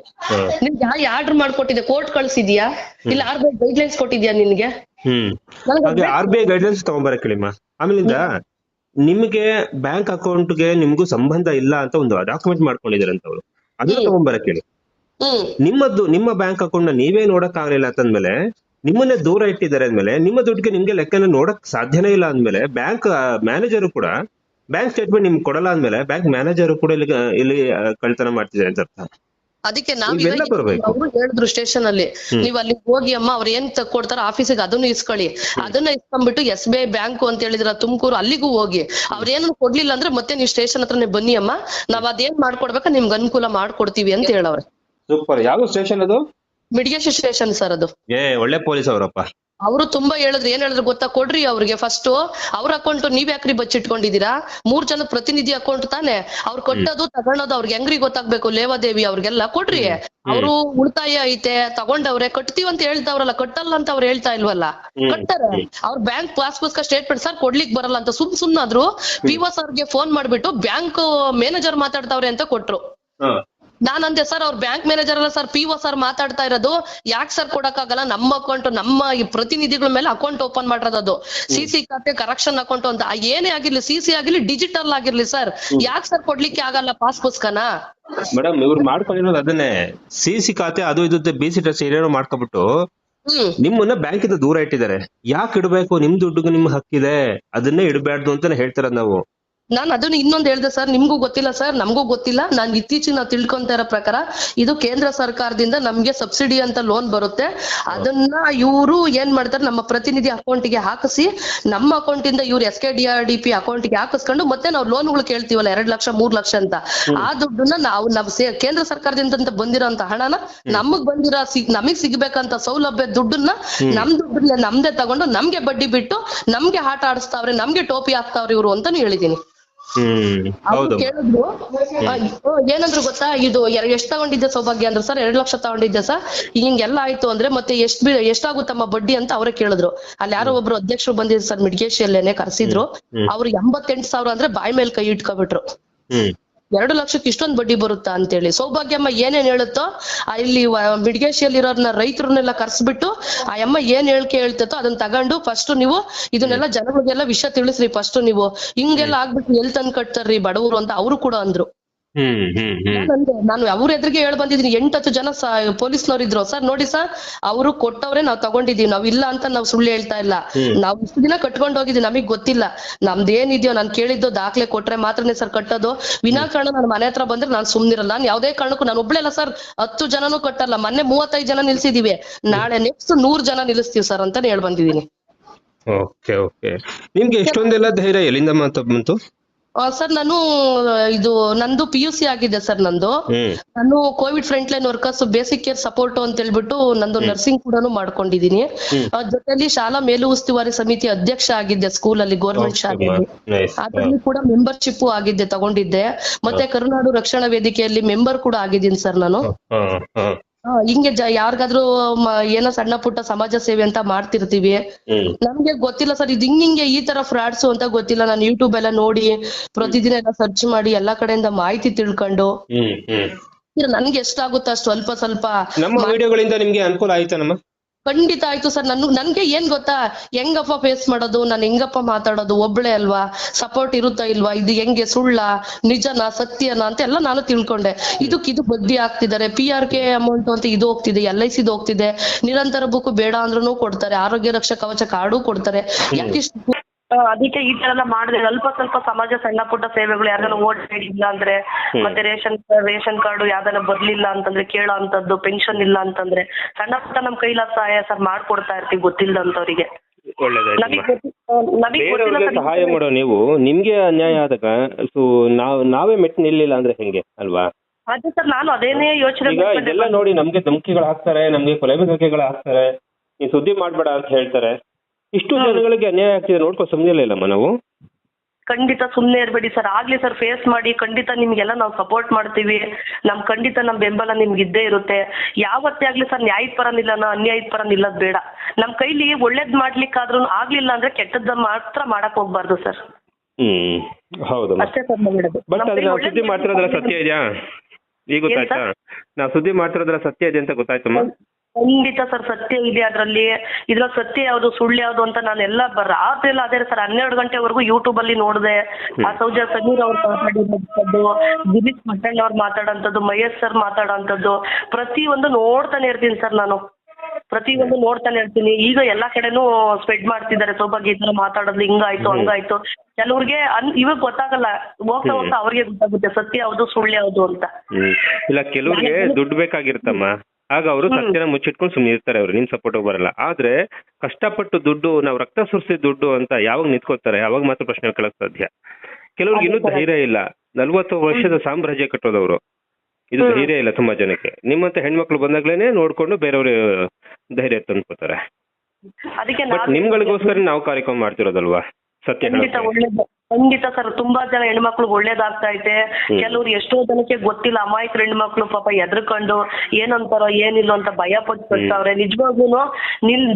ನಿನ್ಗೆ ಆರ್ಡರ್ ಮಾಡ್ಕೊಟ್ಟಿದ್ದೆ, ಕೋರ್ಟ್ ಕಳ್ಸಿದ್ಯಾ, ಇಲ್ಲ RBI ಗೈಡ್ಲೈನ್ಸ್ ಕೊಟ್ಟಿದ್ಯಾ ನಿನ್ಗೆ? RBI ಗೈಡ್ಲೈನ್ಸ್ ತಗೊಂಬರಕ್ ಹೇಳಿಮ್ಮ. ಆಮೇಲಿಂದ ನಿಮ್ಗೆ ಬ್ಯಾಂಕ್ ಅಕೌಂಟ್ಗೆ ನಿಮ್ಗೂ ಸಂಬಂಧ ಇಲ್ಲ ಅಂತ ಒಂದು ಡಾಕ್ಯುಮೆಂಟ್ ಮಾಡ್ಕೊಂಡಿದಾರಂತ ಅವ್ರು, ಅದನ್ನ ತಗೊಂಬರಕ್ ಹೇಳಿ. ನಿಮ್ಮ ಬ್ಯಾಂಕ್ ಅಕೌಂಟ್ ನ ನೀವೇ ನೋಡಕ್ ಆಗ್ಲಿಲ್ಲ ಅಂತಂದ್ಮೇಲೆ, ನಿಮ್ಮನ್ನೇ ದೂರ ಇಟ್ಟಿದ್ದಾರೆ ಅಂದ್ಮೇಲೆ, ನಿಮ್ಮ ದುಡ್ಡಿಗೆ ನಿಮ್ಗೆ ಲೆಕ್ಕನ ನೋಡಕ್ ಸಾಧ್ಯನೇ ಇಲ್ಲ ಅಂದ್ಮೇಲೆ, ಬ್ಯಾಂಕ್ ಮ್ಯಾನೇಜರ್ ಕೂಡ ಬ್ಯಾಂಕ್ ಸ್ಟೇಟ್ಮೆಂಟ್ ನಿಮ್ಗೆ ಕೊಡಲ್ಲ ಅಂದ್ಮೇಲೆ ಬ್ಯಾಂಕ್ ಮ್ಯಾನೇಜರ್ ಕೂಡ ಇಲ್ಲಿ ಕಳ್ತನ ಮಾಡ್ತಿದ್ದಾರೆ ಅಂತ ಅರ್ಥ. ಅದಕ್ಕೆ ಅವ್ರು ಹೇಳಿದ್ರು ಸ್ಟೇಷನ್ ಅಲ್ಲಿ, ನೀವ್ ಅಲ್ಲಿ ಹೋಗಿ ಅಮ್ಮ, ಅವ್ರ ಏನ್ ಕೊಡ್ತಾರ ಆಫೀಸಿಗೆ ಅದನ್ನು ಇಸ್ಕೊಳ್ಳಿ, ಅದನ್ನ ಇಸ್ಕೊಂಡ್ಬಿಟ್ಟು SBI ಬ್ಯಾಂಕ್ ಅಂತ ಹೇಳಿದ್ರ ತುಮಕೂರು, ಅಲ್ಲಿಗೂ ಹೋಗಿ ಅವ್ರೇನು ಕೊಡ್ಲಿಲ್ಲ ಅಂದ್ರೆ ಮತ್ತೆ ನೀವು ಸ್ಟೇಷನ್ ಹತ್ರನೇ ಬನ್ನಿ ಅಮ್ಮ, ನಾವ್ ಅದೇನ್ ಮಾಡ್ಕೊಡ್ಬೇಕ ನಿಮ್ಗೆ ಅನುಕೂಲ ಮಾಡ್ಕೊಡ್ತೀವಿ ಅಂತ ಹೇಳವ್ರೆ. ಸೂಪರ್. ಯಾವ ಸ್ಟೇಷನ್ ಅದು? ಮಿಡ್ಗೇಶಿ ಸ್ಟೇಷನ್ ಸರ್ ಅದು. ಒಳ್ಳೆ ಪೊಲೀಸ್ ಅವರಪ್ಪ. ಅವರು ತುಂಬಾ ಹೇಳಿದ್ರು, ಏನ್ ಹೇಳಿದ್ರು ಗೊತ್ತಾ, ಕೊಡ್ರಿ ಅವ್ರಿಗೆ ಫಸ್ಟ್ ಅವ್ರ ಅಕೌಂಟ್ ನೀವ್ ಯಾಕ್ರಿ ಬಚ್ಚಿಟ್ಕೊಂಡಿದೀರಾ, 3 ಜನದ ಪ್ರತಿನಿಧಿ ಅಕೌಂಟ್ ತಾನೆ, ಅವ್ರು ಕೊಟ್ಟದು ತಗೊಳೋದು ಅವ್ರಿಗೆ ಹೆಂಗ್ರಿ ಗೊತ್ತಾಗ್ಬೇಕು, ಲೇವಾದೇವಿ ಅವ್ರಿಗೆಲ್ಲ ಕೊಡ್ರಿ, ಅವರು ಉಳಿತಾಯ ಐತೆ ತಗೊಂಡವ್ರೆ ಕಟ್ತೀವಿ ಅಂತ ಹೇಳ್ತಾವ್ರಲ್ಲ, ಕಟ್ಟಲ್ಲ ಅಂತ ಅವ್ರು ಹೇಳ್ತಾ ಇಲ್ವಲ್ಲ, ಕಟ್ತಾರೆ ಅವ್ರ ಬ್ಯಾಂಕ್ ಪಾಸ್ಬುಕ್ ಸ್ಟೇಟ್ಮೆಂಟ್ ಸರ್ ಕೊಡ್ಲಿಕ್ ಬರಲ್ಲ ಅಂತ ಸುಮ್ನಾದ್ರು PO ಸರ್ಗೆ ಫೋನ್ ಮಾಡ್ಬಿಟ್ಟು ಬ್ಯಾಂಕ್ ಮ್ಯಾನೇಜರ್ ಮಾತಾಡ್ತಾವ್ರೆ ಅಂತ ಕೊಟ್ರು. ನಾನ್ ಅಂದೆ ಸರ್ ಅವ್ರ ಬ್ಯಾಂಕ್ ಮ್ಯಾನೇಜರ್ ಅಲ್ಲ ಸರ್, PO ಸರ್ ಮಾತಾಡ್ತಾ ಇರೋದು, ಯಾಕೆ ಸರ್ ಕೊಡಕ್ಕಾಗಲ್ಲ, ನಮ್ಮ ಅಕೌಂಟ್ ನಮ್ಮ ಈ ಪ್ರತಿನಿಧಿಗಳ ಮೇಲೆ ಅಕೌಂಟ್ ಓಪನ್ ಮಾಡಿರೋದು, CC ಖಾತೆ ಕರೆಕ್ಷನ್ ಅಕೌಂಟ್ ಅಂತ ಏನೇ ಆಗಿರ್ಲಿ, CC ಆಗಿರ್ಲಿ ಡಿಜಿಟಲ್ ಆಗಿರ್ಲಿ ಸರ್, ಯಾಕೆ ಸರ್ ಕೊಡ್ಲಿಕ್ಕೆ ಆಗಲ್ಲ ಪಾಸ್ ಪುಸ್ತಕನ? ಮೇಡಮ್ ಇವ್ರು ಮಾಡ್ಕೊಂಡಿರೋದು ಅದನ್ನೇ, CC ಖಾತೆ ಅದು ಇದು BC ಟ್ರಸ್ಟ್ ಏನೇನೋ ಮಾಡ್ಕೊಬಿಟ್ಟು ನಿಮ್ಮನ್ನ ಬ್ಯಾಂಕ್ ಇಂದ ದೂರ ಇಟ್ಟಿದ್ದಾರೆ. ಯಾಕೆ ಇಡಬೇಕು, ನಿಮ್ ದುಡ್ಡಿಗೂ ನಿಮ್ ಹಕ್ಕಿದೆ, ಅದನ್ನೇ ಇಡಬಾರ್ದು ಅಂತಾನೆ ಹೇಳ್ತಾರ ನಾವು. ನಾನ್ ಅದನ್ನ ಇನ್ನೊಂದ್ ಹೇಳ್ದೆ ಸರ್, ನಿಮ್ಗೂ ಗೊತ್ತಿಲ್ಲ ಸರ್, ನಮಗೂ ಗೊತ್ತಿಲ್ಲ, ನಾನ್ ಇತ್ತೀಚೆಗೆ ನಾವು ತಿಳ್ಕೊಂತ ಇರೋ ಪ್ರಕಾರ ಇದು ಕೇಂದ್ರ ಸರ್ಕಾರದಿಂದ ನಮ್ಗೆ ಸಬ್ಸಿಡಿ ಅಂತ ಲೋನ್ ಬರುತ್ತೆ, ಅದನ್ನ ಇವರು ಏನ್ ಮಾಡ್ತಾರೆ, ನಮ್ಮ ಪ್ರತಿನಿಧಿ ಅಕೌಂಟ್ಗೆ ಹಾಕಿಸಿ, ನಮ್ಮ ಅಕೌಂಟ್ ಇಂದ ಇವ್ರು SKDRDP ಅಕೌಂಟ್ಗೆ ಹಾಕಿಸ್ಕೊಂಡು ಮತ್ತೆ ನಾವು ಲೋನ್ಗಳು ಕೇಳ್ತೀವಲ್ಲ 2 ಲಕ್ಷ 3 ಲಕ್ಷ ಅಂತ, ಆ ದುಡ್ಡನ್ನ ನಾವು ಕೇಂದ್ರ ಸರ್ಕಾರದಿಂದ ಬಂದಿರೋಂತ ಹಣನ ನಮಗ್ ಬಂದಿರೋ ನಮಗ್ ಸಿಗ್ಬೇಕಂತ ಸೌಲಭ್ಯ ದುಡ್ಡನ್ನ ನಮ್ ದುಡ್ಡನ್ನ ನಮ್ದೇ ತಗೊಂಡು ನಮ್ಗೆ ಬಡ್ಡಿ ಬಿಟ್ಟು ನಮ್ಗೆ ಆಟ ಆಡಿಸ್ತಾವ್ರೆ, ನಮ್ಗೆ ಟೋಪಿ ಹಾಕ್ತಾವ್ರೆ ಇವ್ರು ಅಂತಾನು ಹೇಳಿದೀನಿ. ಅವ್ರು ಕೇಳಿದ್ರು, ಏನಂದ್ರು ಗೊತ್ತಾ, ಇದು ಎಷ್ಟ್ ತಗೊಂಡಿದ್ದೆ ಸೌಭಾಗ್ಯ ಅಂದ್ರು ಸರ್, 2 ಲಕ್ಷ ತಗೊಂಡಿದ್ದೆ ಸರ್, ಹಿಂಗೆಲ್ಲ ಆಯ್ತು ಅಂದ್ರೆ ಮತ್ತೆ ಎಷ್ಟಾಗುತ್ತಮ್ಮ ಬಡ್ಡಿ ಅಂತ ಅವರೇ ಕೇಳಿದ್ರು. ಅಲ್ಲಿ ಯಾರೋ ಒಬ್ರು ಅಧ್ಯಕ್ಷರು ಬಂದಿದ್ರು ಸರ್, ಮಿಡ್ಗೇಶಿಯಲ್ಲೇನೆ ಕರ್ಸಿದ್ರು, ಅವ್ರು 88,000 ಅಂದ್ರೆ ಬಾಯಿ ಮೇಲೆ ಕೈ ಇಟ್ಕೊಬಿಟ್ರು, 2 ಲಕ್ಷಕ್ಕೆ ಇಷ್ಟೊಂದು ಬಡ್ಡಿ ಬರುತ್ತಾ ಅಂತೇಳಿ. ಸೌಭಾಗ್ಯಮ್ಮ ಏನೇನ್ ಹೇಳುತ್ತೋ ಇಲ್ಲಿ ಮಿಡ್ಗೇಶಿಯಲ್ಲಿರೋರ್ನ ರೈತರನ್ನೆಲ್ಲ ಕರ್ಸ್ಬಿಟ್ಟು ಆ ಅಮ್ಮ ಏನ್ ಹೇಳಿಕೆ ಹೇಳ್ತೋ ಅದನ್ನ ತಗೊಂಡು ಫಸ್ಟ್ ನೀವು ಇದನ್ನೆಲ್ಲ ಜನಗಳಿಗೆಲ್ಲ ವಿಷಯ ತಿಳಿಸ್ರಿ, ಫಸ್ಟ್ ನೀವು ಹಿಂಗೆಲ್ಲ ಆಗ್ಬಿಟ್ಟು ಎಲ್ ತಂದ್ ಕಟ್ತಾರ್ರಿ ಬಡವರು ಅಂತ ಅವರು ಕೂಡ ಅಂದ್ರು. ನಾನು ಅವ್ರ ಎದುರಿಗೆ ಹೇಳ್ ಬಂದಿದ್ದೀನಿ, 8-10 ಜನ ಪೊಲೀಸ್ನವ್ರು ಇದ್ರು ಸರ್, ನೋಡಿ ಸರ್ ಅವರು ಕೊಟ್ಟವ್ರೆ ನಾವ್ ತಗೊಂಡಿದೀವಿ, ನಾವ್ ಇಲ್ಲ ಅಂತ ನಾವ್ ಸುಳ್ಳು ಹೇಳ್ತಾ ಇಲ್ಲ, ನಾವ್ ಇಷ್ಟು ದಿನ ಕಟ್ಕೊಂಡ್ ಹೋಗಿದೀವಿ, ನಮಗ್ ಗೊತ್ತಿಲ್ಲ, ನಮ್ದೇನಿದ್ಯೋ ನಾನ್ ಕೇಳಿದ್ದು ದಾಖಲೆ ಕೊಟ್ರೆ ಮಾತ್ರನೇ ಸರ್ ಕಟ್ಟೋದು, ವಿನಾಕಾರಣ ನನ್ನ ಮನೆ ಹತ್ರ ಬಂದ್ರೆ ನಾನ್ ಸುಮ್ನಿರಲ್ಲ, ನಾನ್ ಯಾವ್ದೇ ಕಾರಣಕ್ಕೂ ನಾನು ಒಬ್ಳೆಲ್ಲ ಸರ್ 10 ಜನನೂ ಕಟ್ಟಲ್ಲ, ಮೊನ್ನೆ 35 ಜನ ನಿಲ್ಸಿದೀವಿ, ನಾಳೆ ನೆಕ್ಸ್ಟ್ 100 ಜನ ನಿಲ್ಲಿಸ್ತೀವಿ ಸರ್ ಅಂತ ಹೇಳ್ ಬಂದಿದೀನಿ. ಓಕೆ ಓಕೆ, ನಿಮ್ಗೆ ಎಷ್ಟೊಂದೆಲ್ಲ ಧೈರ್ಯ ಎಲ್ಲಿಂದ ಬಂತು? ಸರ್ ನಾನು ಇದು ನಂದು PUC ಆಗಿದೆ ಸರ್, ನಾನು Covid front line workers basic care support ಅಂತ ಹೇಳ್ಬಿಟ್ಟು ನಂದು ನರ್ಸಿಂಗ್ ಕೂಡ ಮಾಡ್ಕೊಂಡಿದೀನಿ, ಜೊತೆಲಿ ಶಾಲಾ ಮೇಲು ಉಸ್ತುವಾರಿ ಸಮಿತಿ ಅಧ್ಯಕ್ಷ ಆಗಿದ್ದೆ ಸ್ಕೂಲ್ ಅಲ್ಲಿ, ಗೌರ್ಮೆಂಟ್ ಶಾಲೆಯಲ್ಲಿ, ಅದ್ರಲ್ಲಿ ಕೂಡ ಮೆಂಬರ್ಶಿಪ್ ಆಗಿದ್ದೆ ತಗೊಂಡಿದ್ದೆ, ಮತ್ತೆ ಕರುನಾಡು ರಕ್ಷಣಾ ವೇದಿಕೆಯಲ್ಲಿ ಮೆಂಬರ್ ಕೂಡ ಆಗಿದ್ದೀನಿ ಸರ್ ನಾನು. ಹಿಂಗೆ ಯಾರಿಗಾದ್ರೂ ಏನೋ ಸಣ್ಣ ಪುಟ್ಟ ಸಮಾಜ ಸೇವೆ ಅಂತ ಮಾಡ್ತಿರ್ತೀವಿ, ನಮ್ಗೆ ಗೊತ್ತಿಲ್ಲ ಸರ್ ಇದು ಹಿಂಗೆ ಈ ತರ ಫ್ರಾಡ್ಸ್ ಅಂತ ಗೊತ್ತಿಲ್ಲ, ನಾನು ಯೂಟ್ಯೂಬ್ ಎಲ್ಲ ನೋಡಿ ಪ್ರತಿದಿನ ಎಲ್ಲ ಸರ್ಚ್ ಮಾಡಿ ಎಲ್ಲಾ ಕಡೆಯಿಂದ ಮಾಹಿತಿ ತಿಳ್ಕೊಂಡು ನನ್ಗೆ ಎಷ್ಟಾಗುತ್ತ ಸ್ವಲ್ಪ ಸ್ವಲ್ಪ ನಮ್ಮ ವಿಡಿಯೋಗಳಿಂದ ನಿಮ್ಗೆ ಅನುಕೂಲ ಆಯ್ತಾ? ಖಂಡಿತ ಆಯ್ತು ಸರ್. ನನ್ಗೆ ಏನ್ ಗೊತ್ತಾ, ಹೆಂಗಪ್ಪ ಫೇಸ್ ಮಾಡೋದು, ನಾನು ಹೆಂಗಪ್ಪ ಮಾತಾಡೋದು, ಒಬ್ಳೆ ಅಲ್ವಾ, ಸಪೋರ್ಟ್ ಇರುತ್ತಾ ಇಲ್ವಾ, ಇದು ಹೆಂಗೆ ಸುಳ್ಳ ನಿಜನಾ ಸತ್ಯನಾ ಅಂತ ಎಲ್ಲ ನಾನು ತಿಳ್ಕೊಂಡೆ. ಇದು ಬಡ್ಡಿ ಹಾಕ್ತಿದ್ದಾರೆ, PRK ಅಮೌಂಟ್ ಅಂತ ಇದು ಹೋಗ್ತಿದೆ, LIC ಹೋಗ್ತಿದೆ, ನಿರಂತರ ಬುಕ್ ಬೇಡ ಅಂದ್ರೂ ಕೊಡ್ತಾರೆ, ಆರೋಗ್ಯ ರಕ್ಷಾ ಕವಚ ಕಾರ್ಡು ಕೊಡ್ತಾರೆ, ಯಾಕಿಷ್ಟು ಅದಕ್ಕೆ ಈ ತರ ಎಲ್ಲ ಮಾಡಿದ್ರೆ ಸ್ವಲ್ಪ ಸಮಾಜ ಸಣ್ಣ ಪುಟ್ಟ ಸೇವೆಗಳು ಯಾವ್ದಾರ ವೋಟ್ ಇಲ್ಲ ಅಂದ್ರೆ, ಮತ್ತೆ ರೇಷನ್ ಕಾರ್ಡು ಯಾವ್ದಾರ ಬರ್ಲಿಲ್ಲ ಅಂತಂದ್ರೆ ಕೇಳೋ ಅಂತದ್ದು, ಪೆನ್ಷನ್ ಇಲ್ಲ ಅಂತಂದ್ರೆ ಸಣ್ಣ ಪುಟ್ಟ ನಮ್ ಕೈಲಾದ ಸಹಾಯ ಸರ್ ಮಾಡ್ಕೊಡ್ತಾ ಇರ್ತೀವಿ ಗೊತ್ತಿಲ್ಲದಂತವ್ರಿಗೆ. ಸಹಾಯ ಮಾಡೋ ನೀವು, ನಿಮ್ಗೆ ಅನ್ಯಾಯ ಆದಾಗ ನಾವೇ ಮೆಟ್ಟು ನಿಲ್ಲಿಲ್ಲ ಅಂದ್ರೆ ಹೆಂಗೆ ಅಲ್ವಾ? ಅದೇ ಸರ್, ನಾನು ಅದೇನೇ ಯೋಚನೆ ಇದೆಲ್ಲ ನೋಡಿ ನಮ್ಗೆ ಧಮಕಿಗಳು ಹಾಕ್ತಾರೆ, ನಮ್ಗೆ ಕೊಲೆ ಬೆದರಿಕೆಗಳು ಹಾಕ್ತಾರೆ, ನೀನ್ ಸುದ್ದಿ ಮಾಡ್ಬೇಡ ಅಂತ ಹೇಳ್ತಾರೆ, ಇಷ್ಟು ಜನಗಳಿಗೆ ಅನ್ಯಾಯ ಆಗ್ತಿದೆ ನೋಡ್ಕೊ ಸುಮ್ಮನೆ ಇಲ್ಲಮ್ಮ ನಾವು. ಖಂಡಿತ ಸುಮ್ನೆ ಇರ್ಬೇಡಿ ಸರ್, ಆಗ್ಲಿ ಸರ್ ಫೇಸ್ ಮಾಡಿ, ಖಂಡಿತ ನಿಮ್ಗೆಲ್ಲ ನಾವು ಸಪೋರ್ಟ್ ಮಾಡ್ತೀವಿ, ಖಂಡಿತ ನಮ್ ಬೆಂಬಲ ನಿಮ್ಗೆ ಇದ್ದೇ ಇರುತ್ತೆ. ಯಾವತ್ತೇ ಆಗ್ಲಿ ಸರ್ ನ್ಯಾಯದ ಪರ ನಿಲ್ಲೋಣ, ಅನ್ಯಾಯದ ಪರ ನಿಲ್ಲೋದ್ ಬೇಡ. ನಮ್ ಕೈಲಿ ಒಳ್ಳೇದ್ ಮಾಡ್ಲಿಕ್ಕಾದ್ರೂ ಆಗ್ಲಿಲ್ಲ ಅಂದ್ರೆ ಕೆಟ್ಟದ್ದ ಮಾತ್ರ ಮಾಡಕ್ ಹೋಗ್ಬಾರ್ದು ಸರ್. ಹೌದು ಅಷ್ಟೇ ಸರ್ ಹೇಳೋದು. ಬಟ್ ನಾವು ಸುದ್ದಿ ಮಾಡ್ತಿರೋದ್ರ ಸತ್ಯ ಇದೆಯಾ ಈಗ ಗೊತ್ತಾಯ್ತಾ? ನಾವು ಸುದ್ದಿ ಮಾಡ್ತಿರೋದ್ರ ಸತ್ಯ ಇದೆ ಅಂತ ಗೊತ್ತಾಯ್ತಮ್ಮ? ಖಂಡಿತ ಸರ್ ಸತ್ಯ ಇದೆ ಅದ್ರಲ್ಲಿ. ಇದ್ರಲ್ಲಿ ಸತ್ಯ ಯಾವ್ದು ಸುಳ್ಳು ಯಾವ್ದು ಅಂತ ನಾನೆಲ್ಲ ರಾತ್ರಿ ಎಲ್ಲ ಅದೇ ಸರ್ 12 ಗಂಟೆವರೆಗೂ ಯೂಟ್ಯೂಬ್ ಅಲ್ಲಿ ನೋಡಿದೆ. ಆ ಸೌಜ ಸಮೀರ್ ಅವ್ರು ಮಾತಾಡಿರೋಂಥದ್ದು, ಗಿರೀಶ್ ಮಟ್ಟಣ್ಣ ಅವ್ರು ಮಾತಾಡೋಂಥದ್ದು, ಮಹೇಶ್ ಸರ್ ಮಾತಾಡೋಂಥದ್ದು ಪ್ರತಿಯೊಂದು ನೋಡ್ತಾನೆ ಇರ್ತೀನಿ ಸರ್ ನಾನು, ಪ್ರತಿಯೊಂದು ನೋಡ್ತಾನೆ ಇರ್ತೀನಿ. ಈಗ ಎಲ್ಲಾ ಕಡೆನೂ ಸ್ಪ್ರೆಡ್ ಮಾಡ್ತಿದ್ದಾರೆ, ಸೌಭಾಗ್ಯ ಈ ತರ ಮಾತಾಡೋದು ಹಿಂಗಾಯ್ತು ಹಂಗಾಯ್ತು. ಕೆಲವ್ರಿಗೆ ಇವಾಗ ಗೊತ್ತಾಗಲ್ಲ, ಹೋಗ್ತಾ ಹೋಗ್ತಾ ಅವ್ರಿಗೆ ಗೊತ್ತಾಗುತ್ತೆ ಸತ್ಯ ಯಾವ್ದು ಸುಳ್ಳು ಯಾವ್ದು ಅಂತ. ಇಲ್ಲ ಕೆಲವ್ರಿಗೆ ದುಡ್ಡು ಬೇಕಾಗಿರ್ತಮ್ಮ, ಆಗ ಅವರು ಸತ್ಯನ ಮುಚ್ಚಿಟ್ಕೊಂಡು ಸುಮ್ಮನೆ ಇರ್ತಾರೆ, ಅವ್ರು ನಿಮ್ ಸಪೋರ್ಟ್ ಬರಲ್ಲ. ಆದ್ರೆ ಕಷ್ಟಪಟ್ಟು ದುಡ್ಡು, ನಾವು ರಕ್ತ ಸುರಿಸಿದ ದುಡ್ಡು ಅಂತ ಯಾವಾಗ ನಿಂತ್ಕೋತಾರೆ ಅವಾಗ ಮಾತ್ರ ಪ್ರಶ್ನೆ ಕೇಳಕ್ ಸಾಧ್ಯ. ಕೆಲವ್ರಿಗೆ ಇನ್ನೂ ಧೈರ್ಯ ಇಲ್ಲ, 40 ವರ್ಷದ ಸಾಮ್ರಾಜ್ಯ ಕಟ್ಟೋದವ್ರು, ಇದು ಧೈರ್ಯ ಇಲ್ಲ ತುಂಬಾ ಜನಕ್ಕೆ. ನಿಮ್ಮಂತ ಹೆಣ್ಮಕ್ಳು ಬಂದಾಗ್ಲೇನೆ ನೋಡ್ಕೊಂಡು ಬೇರೆಯವ್ರು ಧೈರ್ಯ ತಂದ್ಕೋತಾರೆ. ಅದಕ್ಕೆ ಬಟ್ ನಿಮ್ಗಳಿಗೋಸ್ಕರ ನಾವು ಕಾರ್ಯಕ್ರಮ ಮಾಡ್ತಿರೋದಲ್ವಾ ಸತ್ಯ ಖಂಡಿತ ಹೇಳೋಕೆ. ಒಳ್ಳೇದು, ಖಂಡಿತ ಸರ್. ತುಂಬಾ ಜನ ಹೆಣ್ಮಕ್ಳು ಒಳ್ಳೇದಾಗ್ತಾ ಐತೆ. ಕೆಲವ್ರು ಎಷ್ಟೋ ಜನಕ್ಕೆ ಗೊತ್ತಿಲ್ಲ, ಅಮಾಯಕರ ಹೆಣ್ಮಕ್ಳು ಪಾಪ ಎದ್ರಕೊಂಡು ಏನಂತಾರೋ ಏನಿಲ್ಲ ಅಂತ ಭಯ ಪಡ್ತಾವ್ರೆ. ನಿಜವಾಗ್ಲೂ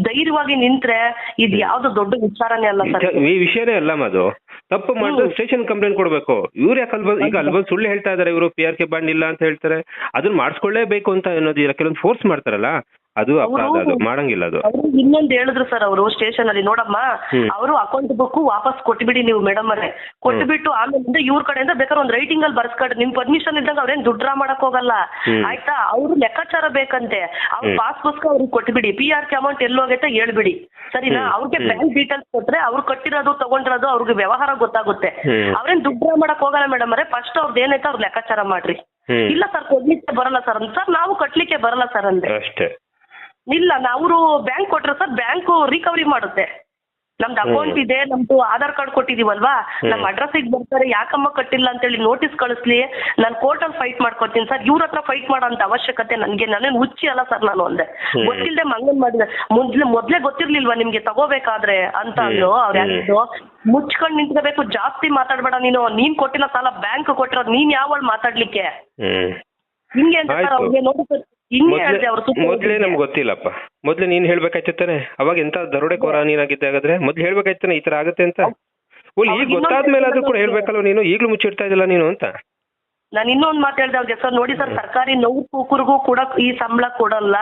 ಧೈರ್ಯವಾಗಿ ನಿಂತ್ರೆ ಇದು ಯಾವ್ದು ದೊಡ್ಡ ವಿಚಾರನೇ ಅಲ್ಲ ಸರ್. ಈ ವಿಷಯನೇ ಅಲ್ಲ ಅದು. ತಪ್ಪು ಮಾಡಿದ್ರೆ ಸ್ಟೇಷನ್ ಕಂಪ್ಲೇಂಟ್ ಕೊಡ್ಬೇಕು. ಇವ್ರು ಯಾಕೆ ಈಗ ಅಲ್ಬಂದ್ ಸುಳ್ಳು ಹೇಳ್ತಾ ಇದಾರೆ, ಇವರು PRK ಬಾಂಡ್ ಇಲ್ಲ ಅಂತ ಹೇಳ್ತಾರೆ. ಅದನ್ನ ಮಾಡಿಸ್ಕೊಳ್ಳೇಬೇಕು ಅಂತ ಅನ್ನೋದಿಲ್ಲ, ಕೆಲವೊಂದು ಫೋರ್ಸ್ ಮಾಡ್ತಾರಲ್ಲ, ಅದು ಅಪರಾಧ, ಅದು ಮಾಡಂಗಿಲ್ಲ. ಅದು ಅವ್ರು ಇನ್ನೊಂದು ಹೇಳಿದ್ರು ಸರ್ ಅವರು ಸ್ಟೇಷನ್ ಅಲ್ಲಿ, ನೋಡಮ್ಮ ಅವರು ಅಕೌಂಟ್ ಬುಕ್ ವಾಪಸ್ ಕೊಟ್ಬಿಡಿ ನೀವು ಮೇಡಮ್ ಅವರೇ, ಕೊಟ್ಬಿಟ್ಟು ಆಮೇಲೆ ಇವ್ರ ಕಡೆಯಿಂದ ಬೇಕಾದ್ರೆ ಒಂದು ರೈಟಿಂಗ್ ಅಲ್ಲಿ ಬರ್ಸ್ಕೊಡ್ರಿ, ನಿಮ್ ಪರ್ಮಿಷನ್ ಇದ್ದಂಗ ಅವ್ರೇನ್ ದುಡ್ಡು ಡ್ರಾ ಮಾಡಕ್ ಹೋಗಲ್ಲ ಆಯ್ತಾ. ಅವ್ರು ಲೆಕ್ಕಾಚಾರ ಬೇಕಂತೆ, ಅವ್ರ ಪಾಸ್ ಪುಸ್ತಕ ಅವ್ರಿಗೆ ಕೊಟ್ಬಿಡಿ, PRK ಅಮೌಂಟ್ ಎಲ್ಲೋಗೈತೆ ಹೇಳ್ಬಿಡಿ, ಸರಿನಾ. ಅವ್ರಿಗೆ ಬ್ಯಾಂಕ್ ಡೀಟೇಲ್ಸ್ ಕೊಟ್ರೆ ಅವ್ರು ಕಟ್ಟಿರೋದು ತಗೊಂಡಿರೋದು ಅವ್ರಿಗೆ ವ್ಯವಹಾರ ಗೊತ್ತಾಗುತ್ತೆ. ಅವ್ರೇನ್ ದುಡ್ಡು ಡ್ರಾ ಮಾಡಕ್ ಹೋಗಲ್ಲ ಮೇಡಮ್ ಅವರೇ. ಫಸ್ಟ್ ಅವ್ರದ್ದು ಏನೈತೆ ಅವ್ರ ಲೆಕ್ಕಾಚಾರ ಮಾಡ್ರಿ. ಇಲ್ಲ ಸರ್ ಕೊಡ್ಲಿಕ್ಕೆ ಬರಲ್ಲ ಸರ್ ಅಂತ, ಸರ್ ನಾವು ಕಟ್ಲಿಕ್ಕೆ ಬರಲ್ಲ ಸರ್ ಅಂದೆ. ಅಷ್ಟೇ. ಇಲ್ಲ ಅವರು ಬ್ಯಾಂಕ್ ಕೊಟ್ರೆ ಸರ್ ಬ್ಯಾಂಕ್ ರಿಕವರಿ ಮಾಡುತ್ತೆ. ನಮ್ದು ಅಕೌಂಟ್ ಇದೆ, ನಮ್ದು ಆಧಾರ್ ಕಾರ್ಡ್ ಕೊಟ್ಟಿದೀವಲ್ವಾ, ನಮ್ಮ ಅಡ್ರೆಸ್ಸಿಗೆ ಬರ್ತಾರೆ, ಯಾಕಮ್ಮ ಕಟ್ಟಿಲ್ಲ ಅಂತೇಳಿ ನೋಟಿಸ್ ಕಳಿಸ್ಲಿ, ನಾನು ಕೋರ್ಟಲ್ಲಿ ಫೈಟ್ ಮಾಡ್ಕೊತೀನಿ ಸರ್. ಇವ್ರ ಹತ್ರ ಫೈಟ್ ಮಾಡೋ ಅಂತ ಅವಶ್ಯಕತೆ ನನ್ಗೆ, ನಾನೇನು ಹುಚ್ಚಿ ಅಲ್ಲ ಸರ್ ನಾನು ಅಂದೆ. ಗೊತ್ತಿಲ್ಲದೆ ಮಂಗನ್ ಮಾಡಿದೆ. ಮೊದ್ಲೇ ಗೊತ್ತಿರ್ಲಿಲ್ವಾ ನಿಮ್ಗೆ ತಗೋಬೇಕಾದ್ರೆ ಅಂತ ಅಂದ್ರು. ಅವ್ರು ಯಾರು ಮುಚ್ಕೊಂಡ್ ನಿಂತ್ಕೋಬೇಕು, ಜಾಸ್ತಿ ಮಾತಾಡ್ಬೇಡ ನೀನ್ ಕೊಟ್ಟಿಲ್ಲ ಸಾಲ, ಬ್ಯಾಂಕ್ ಕೊಟ್ಟಿರೋದು, ನೀನ್ ಯಾವಳು ಮಾತಾಡ್ಲಿಕ್ಕೆ ಹಿಂಗೆ ಅಂತ ಸರ್ ಅವ್ರಿಗೆ ನೋಡಿ ಸರ್. ಮೊದ್ಲೇ ನಮ್ಗೆ ಗೊತ್ತಿಲ್ಲಪ್ಪ. ಮೊದ್ಲೇ ನೀನ್ ಹೇಳ್ಬೇಕಾಯ್ತು ತಾನೆ, ಅವಾಗ ಎಂತ ದರೋಡೆಕೋರ ನೀನಾಗಿದ್ದೆ ಹಾಗಾದ್ರೆ. ಮೊದ್ಲು ಹೇಳ್ಬೇಕಾಯ್ತಾನೆ ಈ ತರ ಆಗತ್ತೆ ಅಂತ. ಈಗ ಗೊತ್ತಾದ್ಮೇಲೆ ಆದ್ರೂ ಕೂಡ ಹೇಳ್ಬೇಕಲ್ವ ನೀನು, ಈಗ್ಲೂ ಮುಚ್ಚಿಡ್ತಾ ಇದ್ದಿಲ್ಲ ನೀನು ಅಂತ. ನಾನು ಇನ್ನೊಂದು ಮಾತು ಹೇಳ್ದೆ ಅವ್ರಿಗೆ, ಸರ್ ನೋಡಿ ಸರ್, ಸರ್ಕಾರಿ ನೌಕರರಿಗೂ ಕೂಡ ಈ ಸಂಬಳ ಕೊಡಲ್ಲ.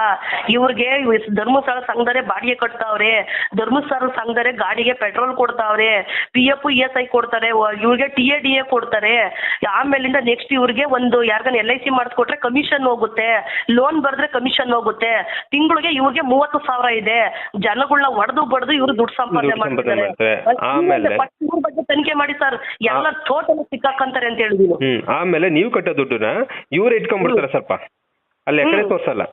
ಇವ್ರಿಗೆ ಧರ್ಮಸ್ಥಳ ಸಂಘದವರೇ ಬಾಡಿಗೆ ಕಟ್ತಾವ್ರೆ, ಧರ್ಮಸ್ಥಳ ಸಂಘದವರೇ ಗಾಡಿಗೆ ಪೆಟ್ರೋಲ್ ಕೊಡ್ತಾವ್ರೆ, PF ESI ಕೊಡ್ತಾರೆ, ಇವ್ರಿಗೆ TADA ಕೊಡ್ತಾರೆ. ಆಮೇಲಿಂದ ನೆಕ್ಸ್ಟ್ ಇವ್ರಿಗೆ ಒಂದು ಯಾರ್ಗಾನ LIC ಮಾಡಿಸ್ಕೊಟ್ರೆ ಕಮಿಷನ್ ಹೋಗುತ್ತೆ, ಲೋನ್ ಬರ್ದ್ರೆ ಕಮಿಷನ್ ಹೋಗುತ್ತೆ. ತಿಂಗಳಿಗೆ ಇವ್ರಿಗೆ 30,000 ಇದೆ. ಜನಗಳನ್ನ ಹೊಡೆದು ಬಡ್ದು ಇವ್ರು ದುಡ್ಡು ಸಂಪಾದನೆ ಮಾಡ್ತಾರೆ. ಇವ್ರ ಬಗ್ಗೆ ತನಿಖೆ ಮಾಡಿ ಸರ್, ಎಲ್ಲ ಟೋಟಲ್ ಸಿಕ್ಕಾಕಂತಾರೆ ಅಂತ ಹೇಳಿದೀನಿ. ಆಮೇಲೆ ನೀವು ಕಟ್ಟೋ ದುಡ್ಡನ್ನ ಇವ್ರು ಇಟ್ಕೊಂಡ್ಬಿಡ್ತಾರೆ ಸ್ವಲ್ಪ, ಅಲ್ಲಿ ಕಡೆ ತೋರ್ಸಲ್ಲ.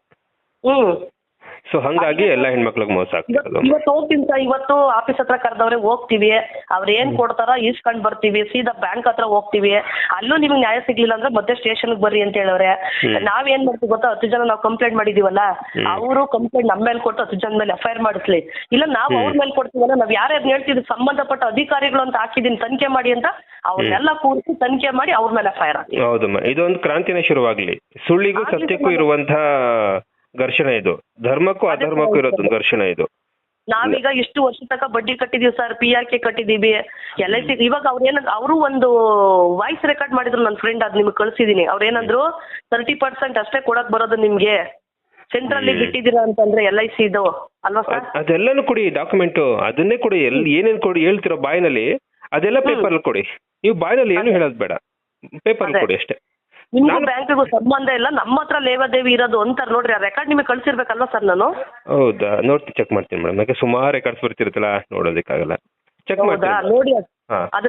ಸೊ ಹಂಗಾಗಿ ಎಲ್ಲಾ ಹೆಣ್ಮಕ್ಳಿಗೆ ಮೋಸ ಆಗ್ತದೆ. ಇವತ್ತು ಹೋಗ್ತೀನಿ ಸರ್, ಇವತ್ತು ಆಫೀಸ್ ಹತ್ರ ಕರೆದವ್ರೆ ಹೋಗ್ತೀವಿ, ಅವ್ರ ಏನ್ ಕೊಡ್ತಾರ ಈಸ್ಕೊಂಡ್ ಬರ್ತೀವಿ, ಸೀದಾ ಬ್ಯಾಂಕ್ ಹತ್ರ ಹೋಗ್ತೀವಿ. ಅಲ್ಲೂ ನಿಮ್ಗೆ ನ್ಯಾಯ ಸಿಗ್ಲಿಲ್ಲ ಅಂದ್ರೆ ಮತ್ತೆ ಸ್ಟೇಷನ್ ಬರ್ರಿ ಅಂತ ಹೇಳವ್ರೆ. ನಾವೇನ್ ಮಾಡ್ತೀವಿ ಗೊತ್ತಾ, 10 ಜನ ನಾವು ಕಂಪ್ಲೇಂಟ್ ಮಾಡಿದೀವಲ್ಲ, ಅವರು ಕಂಪ್ಲೇಂಟ್ ನಮ್ಮ ಮೇಲೆ ಕೊಟ್ಟು 10 ಜನ ಮೇಲೆ FIR ಮಾಡಿಸ್ಲಿ. ಇಲ್ಲ ನಾವು ಅವ್ರ ಮೇಲೆ ಕೊಡ್ತೀವಲ್ಲ, ನಾವ್ ಯಾರ್ಯಾರು ಹೇಳ್ತಿದ್ವಿ ಸಂಬಂಧಪಟ್ಟ ಅಧಿಕಾರಿಗಳು ಅಂತ ಹಾಕಿದೀನಿ ತನಿಖೆ ಮಾಡಿ ಅಂತ, ಅವ್ರನ್ನೆಲ್ಲ ಕೂರಿಸಿ ತನಿಖೆ ಮಾಡಿ ಅವ್ರ ಮೇಲೆ FIR ಹಾಕಿ. ಹೌದಮ್ಮ, ಇದೊಂದು ಕ್ರಾಂತಿನೇ ಶುರುವಾಗ್ಲಿ. ಸುಳ್ಳಿಗೂ ಸತ್ಯಕ್ಕೂ ಇರುವಂತ ಘರ್ಷಣೆ ಇದು, ಧರ್ಮಕ್ಕೂ ಅಧರ್ಮಕ್ಕೂ ಇರೋದು ಘರ್ಷಣೆ ಇದು. ನಾವೀಗ ಇಷ್ಟು ವರ್ಷ ತನಕ ಬಡ್ಡಿ ಕಟ್ಟಿದೀವಿ ಸರ್, PRK ಕಟ್ಟಿದೀವಿ, LIC. ಇವಾಗ ಅವರು ಒಂದು ವಾಯ್ಸ್ ರೆಕಾರ್ಡ್ ಮಾಡಿದ್ರು ನನ್ನ ಫ್ರೆಂಡ್, ಅದ್ ನಿಮ್ಗೆ ಕಳ್ಸಿದೀನಿ. ಅವ್ರೇನಂದ್ರು 30% ಅಷ್ಟೇ ಕೊಡಕ್ ಬರೋದು ನಿಮ್ಗೆ, ಸೆಂಟ್ರಲ್ಲಿ ಬಿಟ್ಟಿದ್ದೀರಾ ಅಂತಂದ್ರೆ LIC ಇದು ಅಲ್ವಾ ಸರ್. ಅದೆಲ್ಲಾನು ಕೊಡಿ ಡಾಕ್ಯುಮೆಂಟ್, ಅದನ್ನೇ ಕೊಡಿ. ಏನೇನ್ ಕೊಡಿ ಹೇಳ್ತಿರೋ ಬಾಯಿನಲ್ಲಿ ಅದೆಲ್ಲ ಪೇಪರ್ ಕೊಡಿ. ನೀವು ಬಾಯಿನಲ್ಲಿ ಏನು ಹೇಳೋದು ಬೇಡ, ಪೇಪರ್ ಕೊಡಿ ಅಷ್ಟೇ. ನಿಮ್ಗೂ ಬ್ಯಾಂಕಿಗೂ ಸಂಬಂಧ ಇಲ್ಲ, ನಮ್ಮ ಹತ್ರ ಲೇವಾದೇವಿ ಇರೋದು ಅಂತಾರೆ ನೋಡ್ರಿ. ಆ ರೆಕಾರ್ಡ್ ನಿಮಗೆ ಕಳ್ಸಿರ್ಬೇಕಲ್ವಾ ಸರ್ ನಾನು? ಹೌದಾ, ಚೆಕ್ ಮಾಡ್ತೀನಿ ಮೇಡಮ್. ಯಾಕೆ ಸುಮಾರು ರೆಕಾರ್ಡ್ಸ್ ಬರ್ತಿರುತ್ತಲ್ಲ, ನೋಡೋದಕ್ಕಾಗಲ್ಲ. ಚೆಕ್ ಮಾಡ್ತೀನಿ ನೋಡಿ.